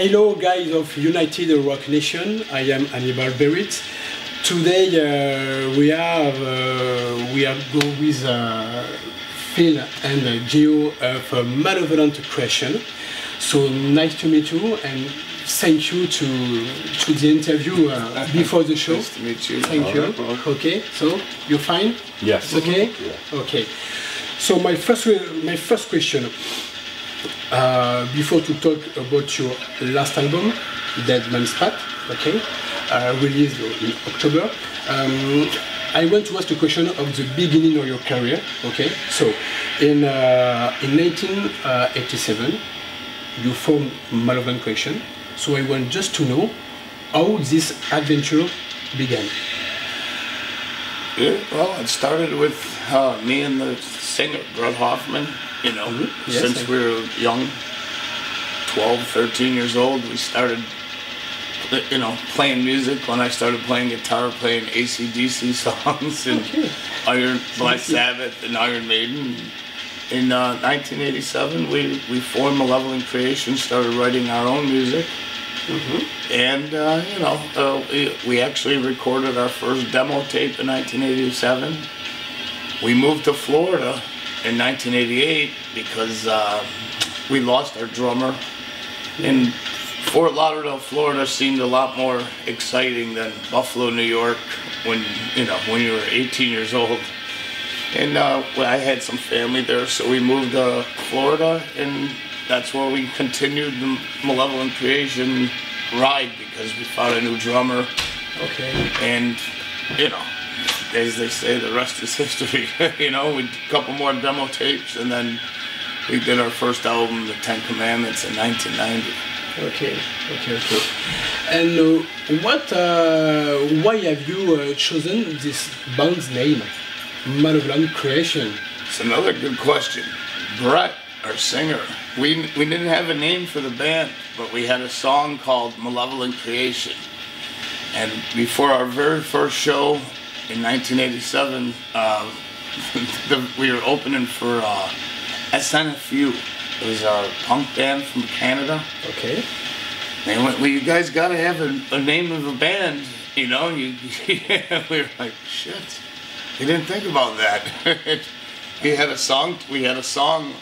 Hello guys of United Rock Nation, I am Hannibal Berit. Today we are go with Phil and Geo of Malevolent Creation. So nice to meet you and thank you to the interview before the show. Nice to meet you. Thank you. Okay, so you're fine? Yes. Okay? Yeah. Okay. So my first question, before to talk about your last album, Dead Man's Path, okay, released in October, I want to ask a question of the beginning of your career, okay? So in 1987, you formed Malevolent Creation. So I want just to know how this adventure began. Yeah, well, it started with me and the singer, Brett Hoffman, you know, Yes, since we were young, 12, 13 years old, we started, you know, playing music. When I started playing guitar, playing AC/DC songs and Black Sabbath and Iron Maiden. In 1987, we formed Malevolent Creation, started writing our own music. And, you know, we actually recorded our first demo tape in 1987. We moved to Florida in 1988 because we lost our drummer. And Fort Lauderdale, Florida seemed a lot more exciting than Buffalo, New York when you were 18 years old. And I had some family there, so we moved to Florida, and that's where we continued the Malevolent Creation ride because we found a new drummer. Okay. And, you know, as they say, the rest is history. You know, we did a couple more demo tapes, and then we did our first album, The Ten Commandments, in 1990. Okay. And why have you chosen this band's name, Malevolent Creation? It's another good question. Brett, our singer, we didn't have a name for the band, but we had a song called Malevolent Creation. And before our very first show in 1987, we were opening for SNFU. It was a punk band from Canada. Okay. They went, well, you guys got to have a name of a band, you know. We were like, shit. We didn't think about that. We had a song,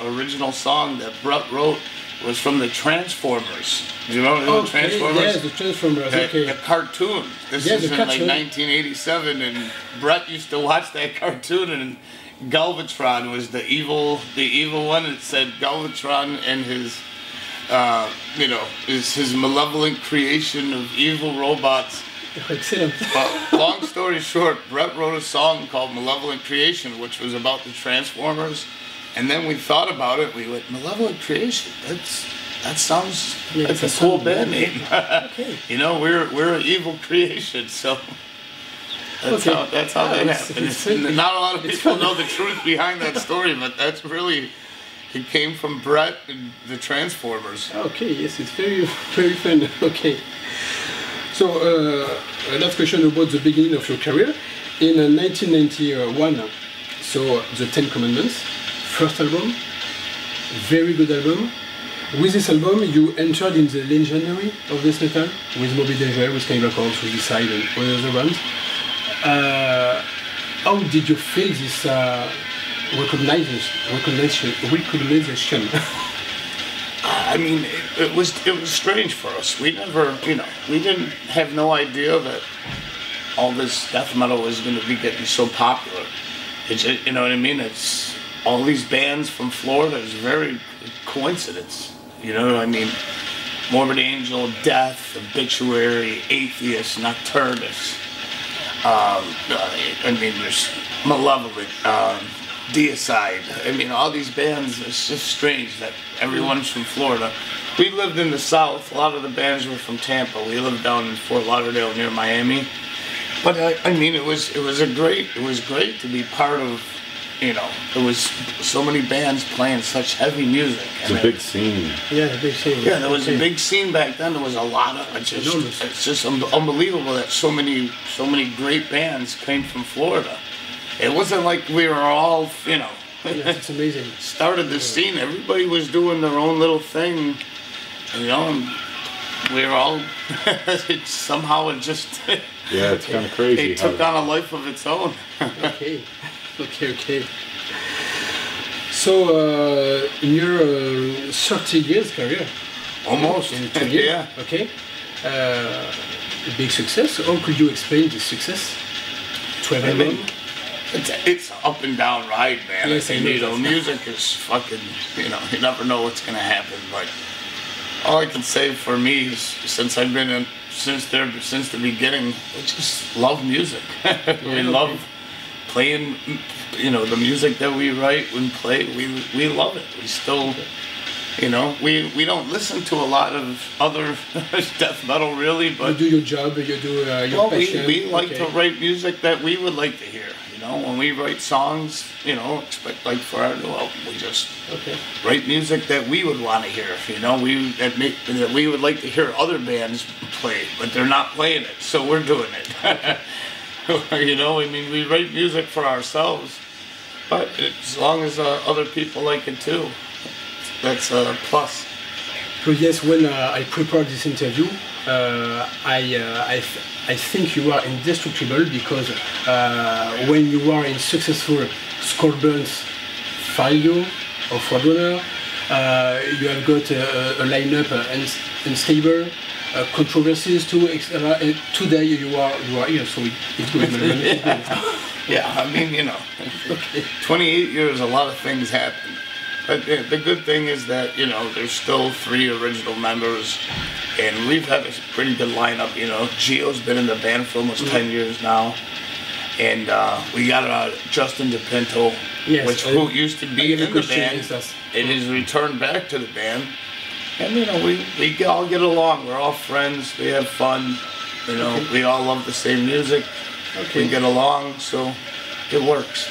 original song that Brett wrote. It was from the Transformers. Do you remember the Transformers? Yes, the Transformers, okay. The cartoon. This is in like 1987, and Brett used to watch that cartoon, and Galvatron was the evil one. It said Galvatron and his, his malevolent creation of evil robots. Excellent. But long story short, Brett wrote a song called Malevolent Creation, which was about the Transformers. And then we thought about it. We went, Malevolent Creation. That's a cool band name. Okay. You know, we're an evil creation, so. That's how that happened. Not a lot of people know the truth behind that story, but that's really, it came from Brett and the Transformers. Okay, yes, it's very, very fun. Okay. So, last question about the beginning of your career. In 1991, so the Ten Commandments, first album, very good album. With this album, you entered in the legendary of death metal with Morbid Angel, with Cannibal Corpse, Suicide, and all other bands. How did you feel this recognition? I mean, it was strange for us. We never, we didn't have no idea that all this death metal was going to be getting so popular. It's, you know what I mean? It's all these bands from Florida. It's very coincidence. You know what I mean? Morbid Angel, Death, Obituary, Atheist, Nocturnus. I mean, there's Malevolent, Deicide. I mean, all these bands, it's just strange that everyone's from Florida. We lived in the South. A lot of the bands were from Tampa. We lived down in Fort Lauderdale near Miami. But I mean, it was great to be part of, there was so many bands playing such heavy music. It's a big scene. Yeah, a big scene. Yeah, there was a big scene back then. There was a lot of it's just unbelievable that so many great bands came from Florida. It wasn't like we were all, Yeah, it's amazing. started the scene. Everybody was doing their own little thing, and we're all, somehow it just, Yeah, it's kind of crazy. it took on a life of its own. Okay, okay. So, in your 30 years career, Almost. in 2 years, Yeah. okay, big success. How could you explain this success? 12 I mean, album? it's up and down ride, man. Yes, I know you know, that. music is fucking, you know, you never know what's gonna happen. But all I can say for me is, since I've been in, since the beginning, I just love music. We love playing, you know, the music that we write and play. We love it. We still, you know, we don't listen to a lot of other death metal really, You but do your job, you do your well, passion. we like okay. to write music that we would like to hear. You know, when we write songs, you know, expect like for our new album, we just Okay. write music that we would want to hear. You know, that we would like to hear other bands play, but they're not playing it, so we're doing it. You know, I mean, we write music for ourselves, but as long as other people like it too, that's a plus. So yes, when I prepared this interview, I think you are indestructible because when you are in successful Scorpions, Failure, or Roadrunner, you have got a lineup unstable, controversies too, etc. And today you are here, so it's good. It's good. Yeah, I mean, you know, 28 years, a lot of things happen. But the good thing is that, you know, there's still 3 original members, and we've had a pretty good lineup, you know. Gio's been in the band for almost 10 years now, and we got Justin DePinto, Yes, who used to be in the band, yes. and he's returned back to the band. And, you know, we all get along. We're all friends. We have fun. You know, we all love the same music. Okay. We get along, so it works.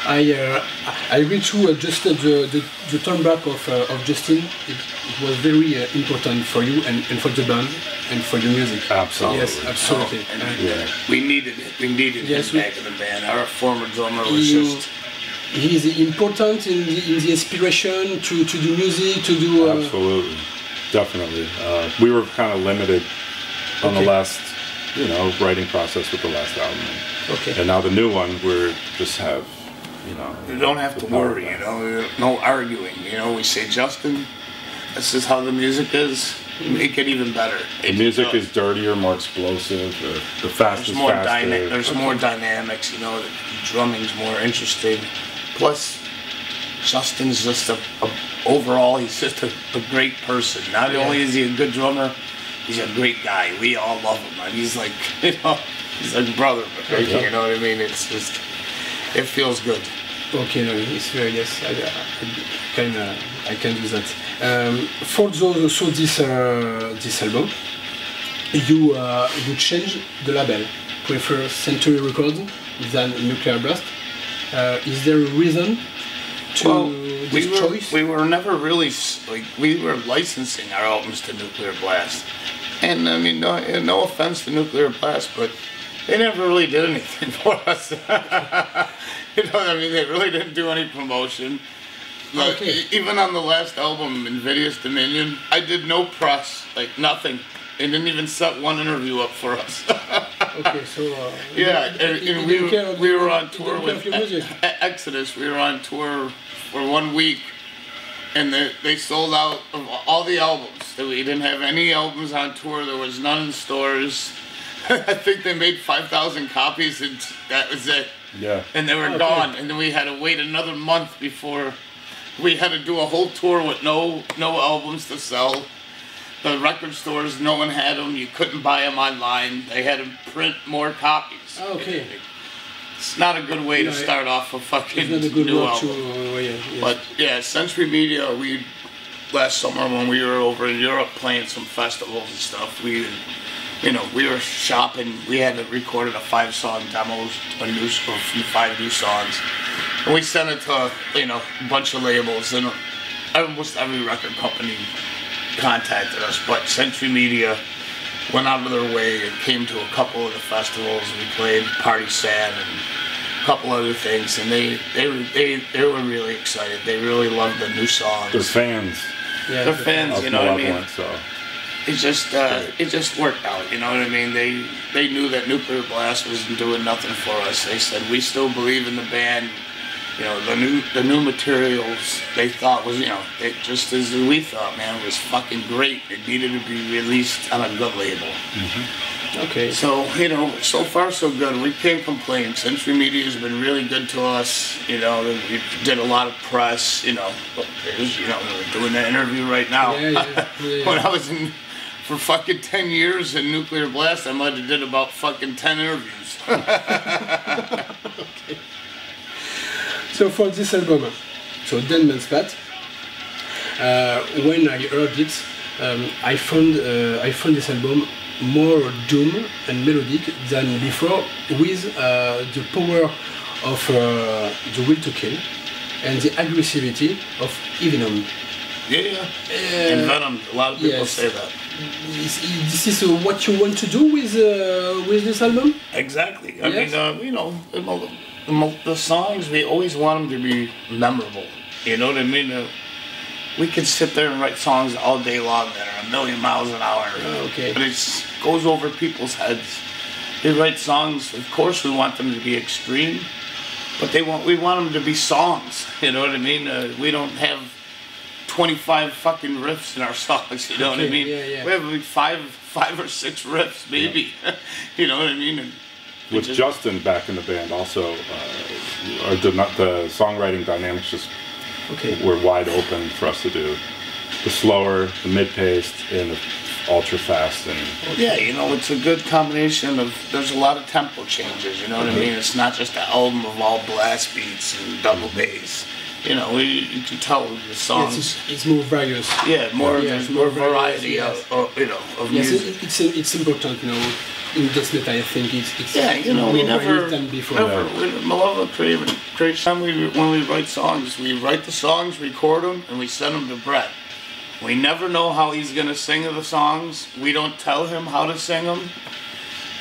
I read through just the turn back of Justin. It was very important for you and for the band and for the music. Absolutely. Yes, absolutely. Oh, and we needed it. We needed Yes, him back in the band. Our former drummer was just. He is important in the inspiration to do music, to do. Absolutely, definitely. We were kind of limited on the last, you know, writing process with the last album. Okay. And now the new one, we're just have, you know. You don't have to worry, you know, no arguing. You know, we say, Justin, this is how the music is. Make it even better. The music is dirtier, more explosive. The fast is faster. There's more dynamics. You know, the drumming's more interesting. Plus, Justin's just overall, he's just a great person. Not only is he a good drummer, he's a great guy. We all love him. And he's like, you know, he's like brother. Right? Yeah. You know what I mean? It's just, it feels good. Okay, no, it's very yes. I can do that. For those also this album, you changed the label. Prefer Century Records than Nuclear Blast. Is there a reason to this choice? We were never really, like, we were licensing our albums to Nuclear Blast. And I mean, no offense to Nuclear Blast, but they never really did anything for us. You know what I mean? They really didn't do any promotion. Like, even on the last album, Invidious Dominion, I did no press, like nothing. They didn't even set one interview up for us. Okay, so yeah, and we were on tour with music. Exodus. We were on tour for 1 week, and they sold out of all the albums. We didn't have any albums on tour. There was none in stores. I think they made 5,000 copies, and that was it. Yeah. And they were gone. And then we had to wait another month before we had to do a whole tour with no albums to sell. The record stores, no one had them. You couldn't buy them online. They had to print more copies. Okay. It's not a good way to start off a fucking It's not a good new work album. yes. But yeah, Century Media, last summer when we were over in Europe playing some festivals and stuff, we were shopping. We had recorded a 5-song demo, 5 new songs. And we sent it to, you know, a bunch of labels, and almost every record company contacted us, but Century Media went out of their way and came to a couple of the festivals. We played Party Sad and a couple other things, and they were really excited. They really loved the new songs. They're fans. Yeah, They're fans, of you know what I mean? Malevolent, so. it just worked out. You know what I mean? They knew that Nuclear Blast wasn't doing nothing for us. They said we still believe in the band. You know, the new materials they thought was, you know, it just as we thought, man, it was fucking great. It needed to be released on a good label. Okay. So, you know, so far so good. We can't complain. Century Media has been really good to us. You know, we did a lot of press. You know, we're doing that interview right now. Yeah. When I was in for fucking 10 years in Nuclear Blast, I might have did about fucking 10 interviews. Okay. So for this album, so Den Man's Pat, when I heard it, I found this album more doom and melodic than before, with the power of the Will to Kill and the aggressivity of Evenom. Yeah. And Venom. A lot of people say that. This is what you want to do with this album? Exactly. I mean, you know, the songs, we always want them to be memorable. You know what I mean? We could sit there and write songs all day long that are a million miles an hour. Okay. But it goes over people's heads. They write songs, of course we want them to be extreme, but we want them to be songs. You know what I mean? We don't have 25 fucking riffs in our songs, you know what I mean? Yeah. We have like five or six riffs, maybe. You know what I mean? And with Justin back in the band, also, the songwriting dynamics just were wide open for us to do. The slower, the mid-paced, and the ultra-fast. Yeah, you know, it's a good combination of, there's a lot of tempo changes, you know what I mean? It's not just an album of all blast beats and double bass. You know, you can tell the songs. Yes, it's more various. Yeah, there's more variety of music. Yes, it's important, you know, in death metal. I think it's yeah, you know, we never than before. Malevolent creation. When we write songs, we write the songs, record them, and we send them to Brett. We never know how he's gonna sing the songs. We don't tell him how to sing them.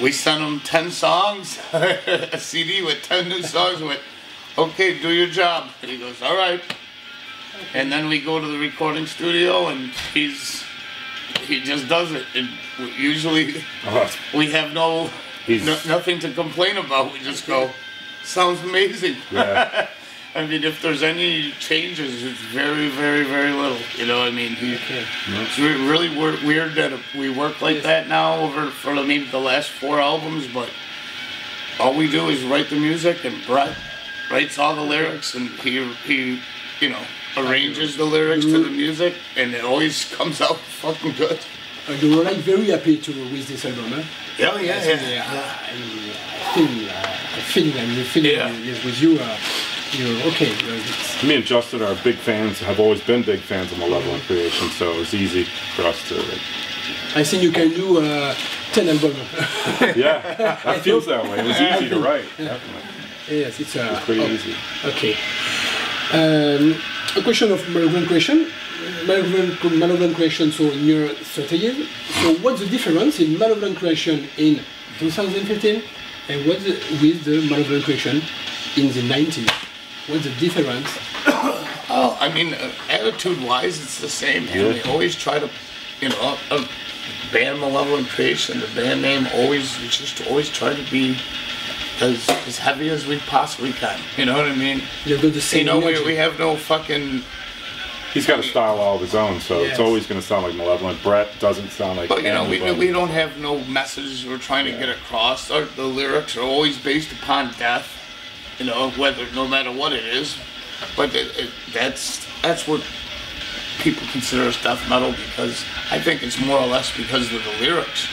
We send him 10 songs, a CD with 10 new songs. With okay, do your job. And he goes, all right. And then we go to the recording studio, and he just does it. And usually we have nothing to complain about. We just go, sounds amazing. Yeah. I mean, if there's any changes, it's very, very, very little. You know, I mean, it's really weird that we work like that now for maybe the last 4 albums, but all we do is write the music, and Brett writes all the lyrics, and he you know, arranges the lyrics to the music, and it always comes out fucking good. You were like very happy with this album, huh? Yeah. I feel with you. You're okay. Me and Justin are big fans, have always been big fans of Malevolent Creation, so it's easy for us to. I think you can do 10 albums. Yeah, that feels that way. It was easy to write, definitely. Yes, it's pretty easy. Okay. A question of Malevolent Creation. Malevolent Creation, so in your 30 years. So what's the difference in Malevolent Creation in 2015 and what's with the Malevolent Creation in the 90s? What's the difference? Oh, I mean, attitude-wise, it's the same. Man. We always try to, you know, a band Malevolent Creation, the band name we just always try to be as heavy as we possibly can. You know what I mean? You've got the same. You know, we have no fucking. He's got a style all of his own, so it's always going to sound like Malevolent. Brett doesn't sound like. But you know, we don't have no message we're trying to get across. The lyrics are always based upon death. You know, no matter what it is, but that's what people consider as death metal, because I think it's more or less because of the lyrics.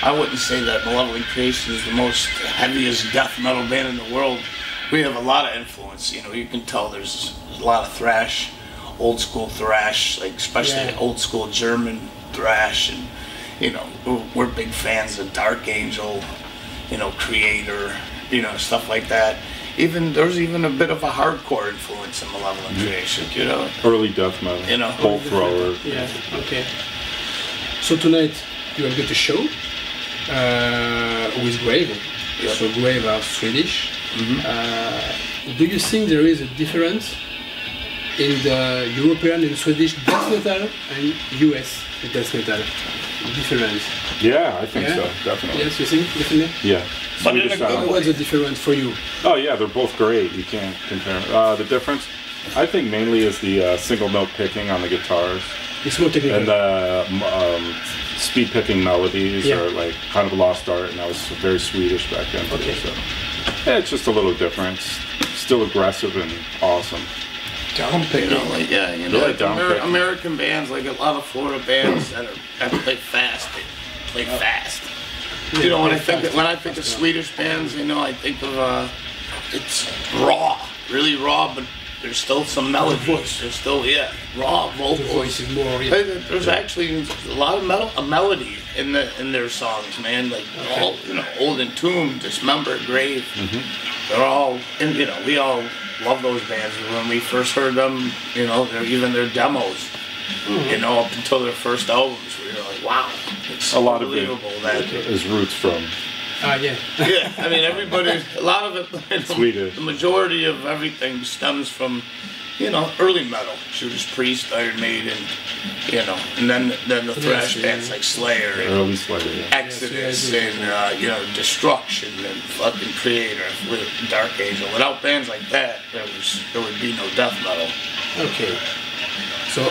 I wouldn't say that Malevolent Creation is the most heaviest death metal band in the world. We have a lot of influence. You know, you can tell there's a lot of thrash, old school thrash, like especially old school German thrash, and you know, we're big fans of Dark Angel, you know, Creator, you know, stuff like that. There's even a bit of a hardcore influence in Malevolent Creation, you know. Early death metal, you know, Bolt Thrower. Yeah. Okay. So tonight you have got a show with Grave. Yeah. So Grave are Swedish. Do you think there is a difference in the European and Swedish death metal and US death metal? different. Yeah, I think so, definitely. Yes, you think? Definitely? Yeah. But in a good way. What's the difference for you? Oh yeah, they're both great. You can't compare. The difference, I think, mainly is the single note picking on the guitars. It's more technical. And the speed picking melodies are like kind of a lost art, and I was very Swedish back then. Okay. So yeah, it's just a little different. Still aggressive and awesome. Down picking. Like American bands, like a lot of Florida bands that play fast, they play fast. Yeah, you know, when I think of Swedish bands, you know, I think of it's raw, really raw, but there's still some melody. There's still raw vocals. The voice is more. There's actually a lot of melody in their songs, man. Like all, you know, Old Entombed, Dismember, Grave. They're all, and you know, we all love those bands. When we first heard them, you know, even their demos, you know, up until their first albums, we were like, wow, it's a lot of it is roots from. Yeah, I mean, everybody, a lot of it, Swedish. The majority of everything stems from, you know, early metal, Judas Priest, Iron Maiden, you know, and then the thrash bands like Slayer and Early Slayer, Exodus and, you know, Destruction and fucking Creator with Dark Angel. Without bands like that, there would be no death metal. Okay. So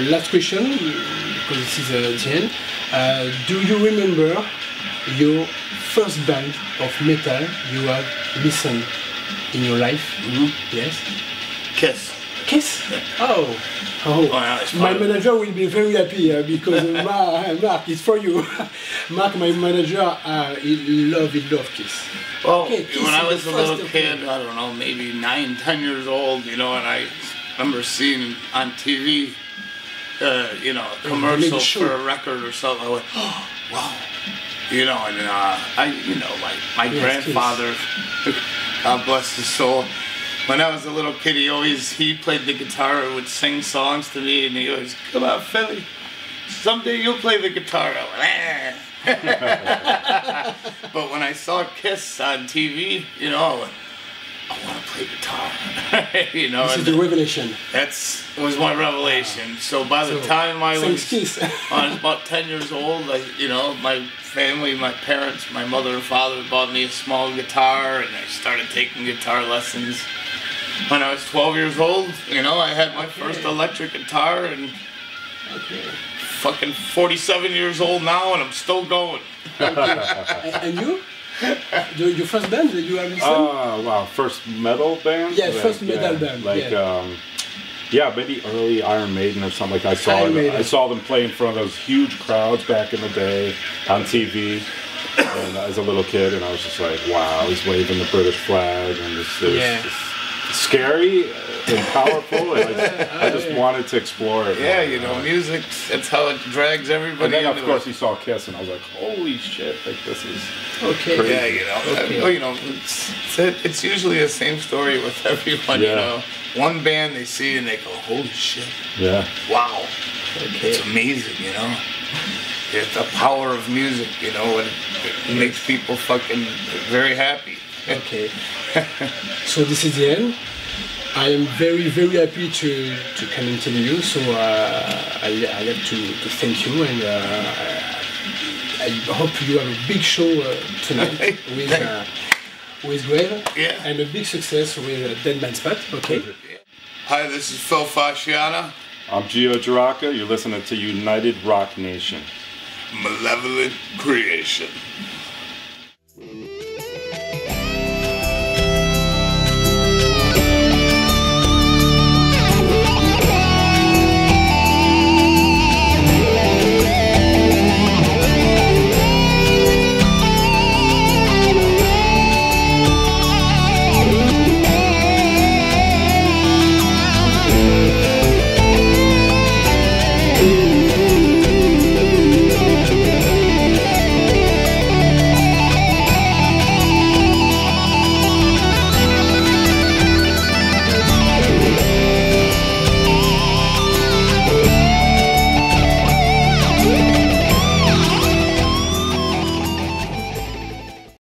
last question, because this is the end. Do you remember your first band of metal you have listened in your life? Yes. Kiss. Kiss? Yeah. Oh, my manager will be very happy because Mark, it's for you. Mark, my manager, he love Kiss. Well, okay, Kiss when I was a little kid, I don't know, maybe 9, 10 years old, you know, and I remember seeing on TV, you know, a commercial for a record or something. I went, oh, wow. You know, and my grandfather, God bless his soul, when I was a little kid, he played the guitar and would sing songs to me, and he always, come on, Philly, someday you'll play the guitar. I went, But when I saw Kiss on TV, you know, I went, I want to play guitar. You know, this is the revelation. Was my revelation. So by the time I was about 10 years old, you know, my family, my parents, my mother and father bought me a small guitar, and I started taking guitar lessons. When I was 12 years old, you know, I had my first electric guitar, and fucking 47 years old now, and I'm still going. And you? Your first band that you have listened? Wow, first metal band? Yeah, first metal band. Like, maybe early Iron Maiden or something. Like I saw them play in front of those huge crowds back in the day on TV, and as a little kid, and I was just like, wow, he's waving the British flag, and it's scary and powerful, and I just wanted to explore it. Yeah, you know, music, that's how it drags everybody. And then, of course, he saw Kiss, and I was like, holy shit, like, this is crazy. Yeah, you know, you know, it's usually the same story with everyone, you know. One band they see and they go, holy shit. Yeah. Wow. It's amazing, you know. It's the power of music, you know, and it makes people fucking very happy. Okay. So this is the end. I am very, very happy to come interview you. So I have to thank you, and I hope you have a big show tonight with Grave, and a big success with Dead Man's Spot. Okay. Hi, this is Phil Fasciana. I'm Gio Giracca. You're listening to United Rock Nation. Malevolent Creation.